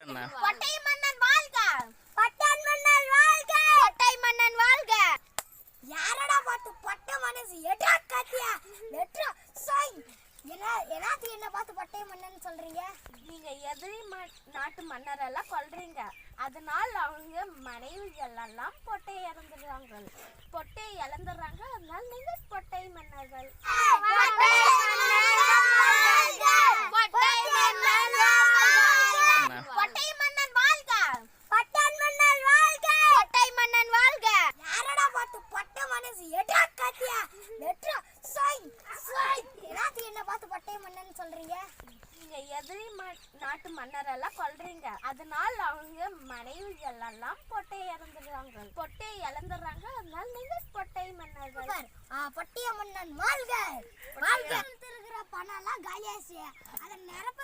பொட்டை மன்னன் வாழ்க! பொட்டை மன்னன் வாழ்க! பொட்டை மன்னன் வாழ்க! யாரடா பார்த்து பொட்டை மனசு எடா காத்தியா லெட்ரா சை எல்லாத்தையும் என்ன பார்த்து பொட்டை மன்னன் சொல்றீங்க? நீங்க எதிரி நாட்டு மன்னரெல்லாம் கொல்றீங்க, அதனால அவங்க மனைவிகள் எல்லாம் பொட்டை இழந்துடுறாங்க, அதனால நீங்க பொட்டை மன்னர்கள். பொட்டை மன்னன் வாழ்க! பொட்டை மன்னன் வாழ்க! பொட்டை மன்னன் வாழ்க! யாரடா பார்த்து பொட்டை மனசு எடா காத்தியா லெட்ரா சை எல்லாத்தையும் என்ன பார்த்து பொட்டை மன்னன் சொல்றீங்க? நீங்க எதிரி நாட்டு மன்னரெல்லாம் கொல்றீங்க, அதனால அவங்க மனைவிகள் எல்லாம் பொட்டை இழந்துடுறாங்க, அதனால நீங்க பொட்டை மன்னர்கள். பொட்டிய மன்னன் வாழ்க! வாழ்க! இருக்கிற பணம் எல்லாம் காலியாச்சு, அதை நிரப்ப